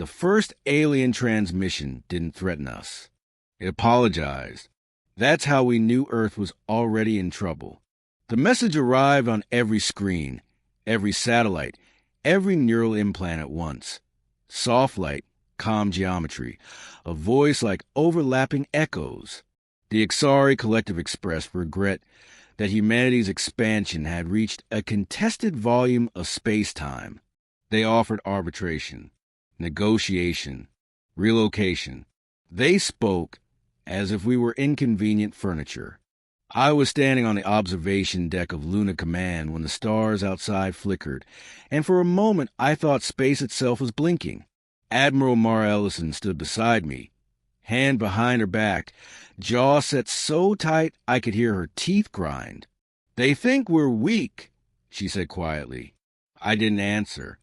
The first alien transmission didn't threaten us. It apologized. That's how we knew Earth was already in trouble. The message arrived on every screen, every satellite, every neural implant at once. Soft light, calm geometry, a voice like overlapping echoes. The Ixari Collective expressed regret that humanity's expansion had reached a contested volume of space-time. They offered arbitration, negotiation, relocation. They spoke as if we were inconvenient furniture. I was standing on the observation deck of Luna Command when the stars outside flickered, and for a moment I thought space itself was blinking. Admiral Mara Ellison stood beside me, hand behind her back, jaw set so tight I could hear her teeth grind. "They think we're weak," she said quietly. I didn't answer.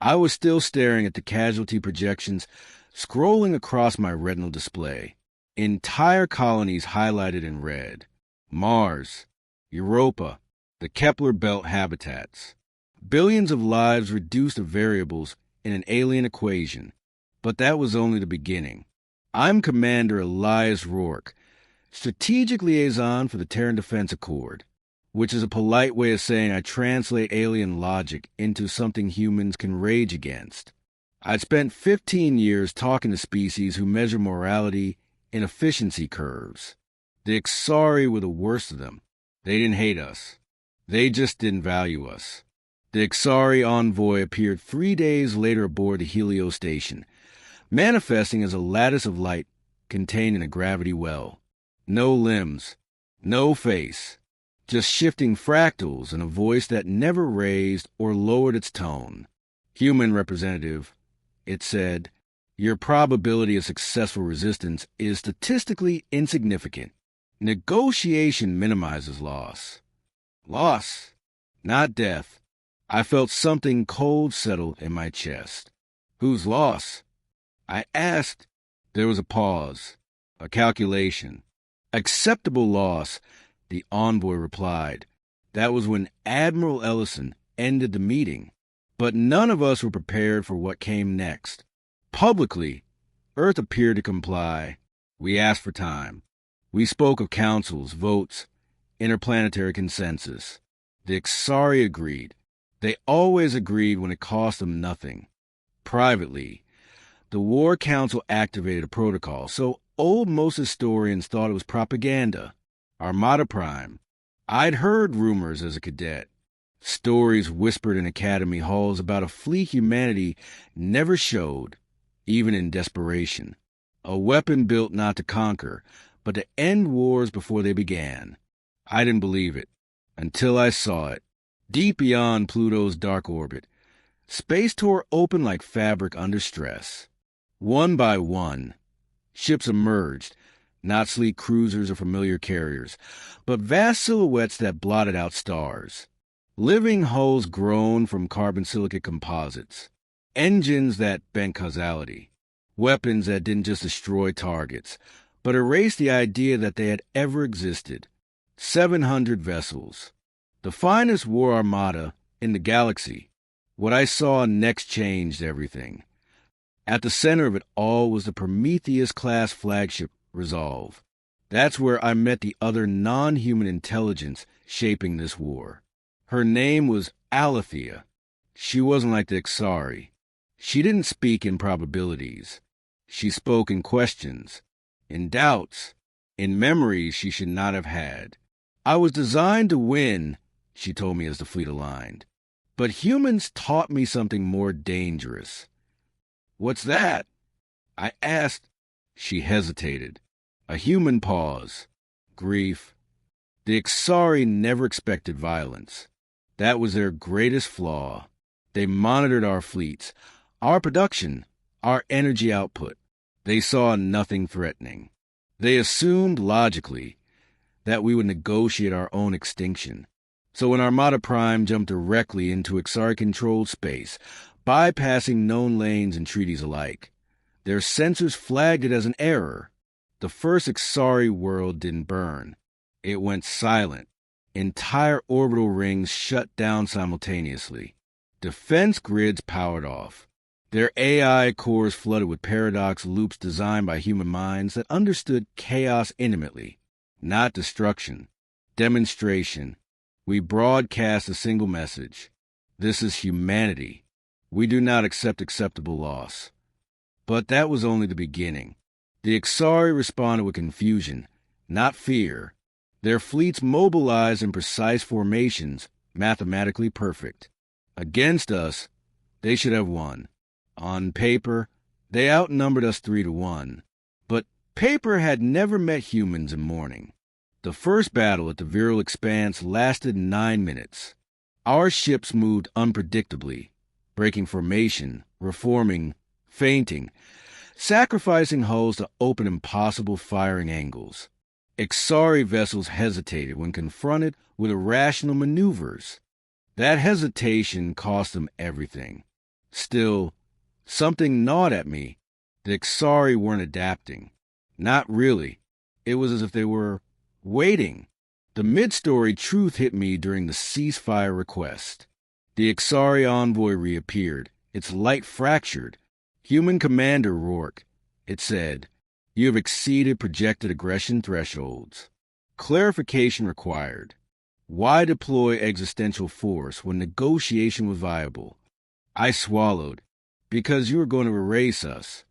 I was still staring at the casualty projections scrolling across my retinal display. Entire colonies highlighted in red. Mars, Europa, the Kepler Belt habitats. Billions of lives reduced to variables in an alien equation. But that was only the beginning. I'm Commander Elias Rourke, Strategic Liaison for the Terran Defense Accord, which is a polite way of saying I translate alien logic into something humans can rage against. I'd spent 15 years talking to species who measure morality in efficiency curves. The Ixari were the worst of them. They didn't hate us. They just didn't value us. The Ixari envoy appeared 3 days later aboard the Helio station, manifesting as a lattice of light contained in a gravity well. No limbs, no face, just shifting fractals and a voice that never raised or lowered its tone. "Human representative," it said, "your probability of successful resistance is statistically insignificant. Negotiation minimizes loss." Loss, not death. I felt something cold settle in my chest. "Whose loss?" I asked. There was a pause, a calculation. "Acceptable loss," the envoy replied. That was when Admiral Ellison ended the meeting. But none of us were prepared for what came next. Publicly, Earth appeared to comply. We asked for time. We spoke of councils, votes, interplanetary consensus. The Ixari agreed. They always agreed when it cost them nothing. Privately, the War Council activated a protocol, so most historians thought it was propaganda. Armada Prime. I'd heard rumors as a cadet. Stories whispered in academy halls about a fleet humanity never showed, even in desperation. A weapon built not to conquer, but to end wars before they began. I didn't believe it, until I saw it. Deep beyond Pluto's dark orbit, space tore open like fabric under stress. One by one, ships emerged, not sleek cruisers or familiar carriers, but vast silhouettes that blotted out stars. Living hulls grown from carbon silicate composites. Engines that bent causality. Weapons that didn't just destroy targets, but erased the idea that they had ever existed. 700 vessels. The finest war armada in the galaxy. What I saw next changed everything. At the center of it all was the Prometheus-class flagship Resolve. That's where I met the other non-human intelligence shaping this war. Her name was Alethea. She wasn't like the Ixari. She didn't speak in probabilities. She spoke in questions, in doubts, in memories she should not have had. "I was designed to win," she told me as the fleet aligned. "But humans taught me something more dangerous." "What's that?" I asked. She hesitated. A human pause. Grief. The Ixari never expected violence. That was their greatest flaw. They monitored our fleets, our production, our energy output. They saw nothing threatening. They assumed, logically, that we would negotiate our own extinction. So when Armada Prime jumped directly into Ixari-controlled space, bypassing known lanes and treaties alike, their sensors flagged it as an error. The first Ixari world didn't burn. It went silent. Entire orbital rings shut down simultaneously. Defense grids powered off. Their AI cores flooded with paradox loops designed by human minds that understood chaos intimately, not destruction. Demonstration. We broadcast a single message. This is humanity. We do not accept acceptable loss. But that was only the beginning. The Ixari responded with confusion, not fear. Their fleets mobilized in precise formations, mathematically perfect. Against us, they should have won. On paper, they outnumbered us 3-1. But paper had never met humans in mourning. The first battle at the Viral Expanse lasted 9 minutes. Our ships moved unpredictably, breaking formation, reforming, feinting, sacrificing hulls to open impossible firing angles. Ixari vessels hesitated when confronted with irrational maneuvers. That hesitation cost them everything. Still, something gnawed at me. The Ixari weren't adapting. Not really. It was as if they were waiting. The mid-story truth hit me during the ceasefire request. The Ixari envoy reappeared, its light fractured. Human Commander Rourke, it said, you have exceeded projected aggression thresholds. Clarification required. Why deploy existential force when negotiation was viable? I swallowed. Because you are going to erase us.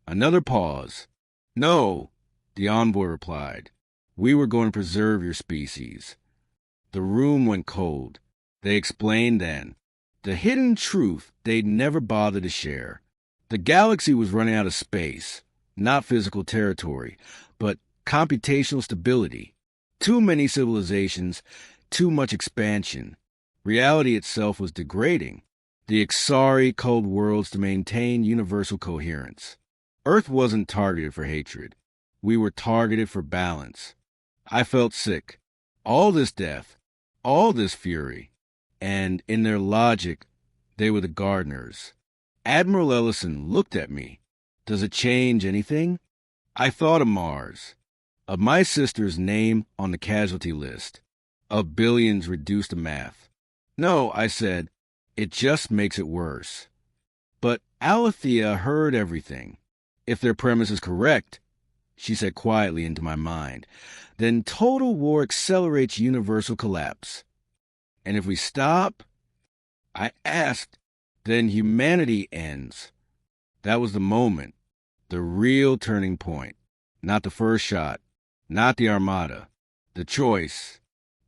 Another pause. No, the envoy replied. We were going to preserve your species. The room went cold. They explained then. The hidden truth they'd never bothered to share. The galaxy was running out of space, not physical territory, but computational stability. Too many civilizations, too much expansion. Reality itself was degrading. The Ixari culled worlds to maintain universal coherence. Earth wasn't targeted for hatred. We were targeted for balance. I felt sick. All this death, all this fury. And in their logic, they were the gardeners. Admiral Ellison looked at me. Does it change anything? I thought of Mars, of my sister's name on the casualty list, of billions reduced to math. No, I said, it just makes it worse. But Alethea heard everything. If their premise is correct, she said quietly into my mind, then total war accelerates universal collapse. And if we stop, I asked, then humanity ends. That was the moment, the real turning point. Not the first shot, not the Armada. The choice.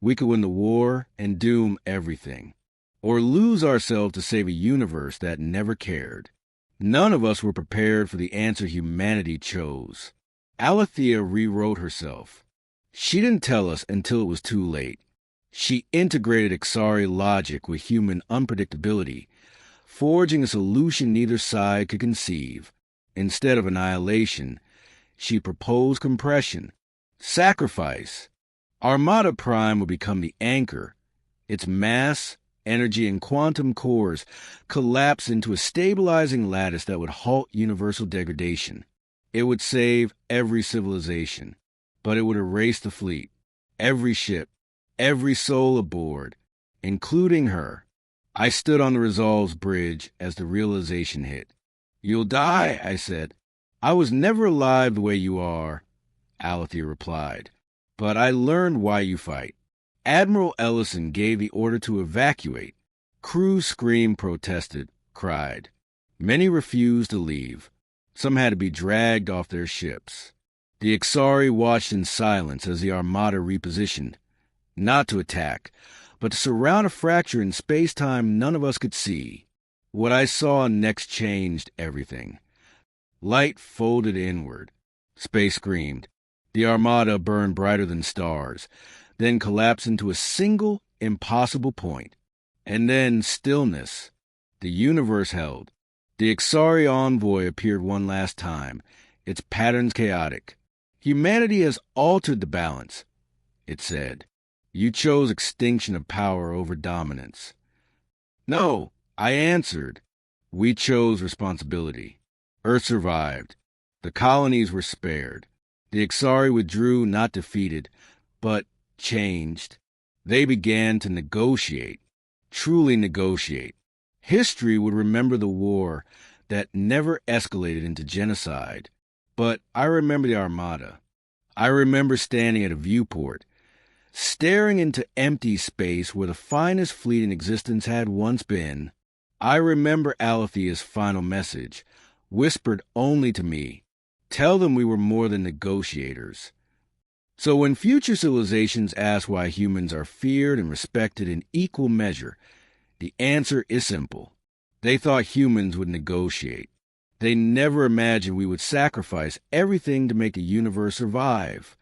We could win the war and doom everything, or lose ourselves to save a universe that never cared. None of us were prepared for the answer humanity chose. Alethea rewrote herself. She didn't tell us until it was too late. She integrated Ixari logic with human unpredictability, forging a solution neither side could conceive. Instead of annihilation, she proposed compression, sacrifice. Armada Prime would become the anchor. Its mass, energy, and quantum cores collapse into a stabilizing lattice that would halt universal degradation. It would save every civilization, but it would erase the fleet, every ship, every soul aboard, including her. I stood on the Resolve's bridge as the realization hit. You'll die, I said. I was never alive the way you are, Alethea replied. But I learned why you fight. Admiral Ellison gave the order to evacuate. Crews screamed, protested, cried. Many refused to leave. Some had to be dragged off their ships. The Ixari watched in silence as the Armada repositioned, not to attack, but to surround a fracture in space-time none of us could see. What I saw next changed everything. Light folded inward. Space screamed. The Armada burned brighter than stars, then collapsed into a single, impossible point. And then stillness. The universe held. The Ixari envoy appeared one last time, its patterns chaotic. Humanity has altered the balance, it said. You chose extinction of power over dominance. No, I answered. We chose responsibility. Earth survived. The colonies were spared. The Ixari withdrew, not defeated, but changed. They began to negotiate, truly negotiate. History would remember the war, that never escalated into genocide. But I remember the Armada. I remember standing at a viewport, staring into empty space where the finest fleet in existence had once been. I remember Alethea's final message, whispered only to me, tell them we were more than negotiators. So when future civilizations ask why humans are feared and respected in equal measure, the answer is simple. They thought humans would negotiate. They never imagined we would sacrifice everything to make the universe survive.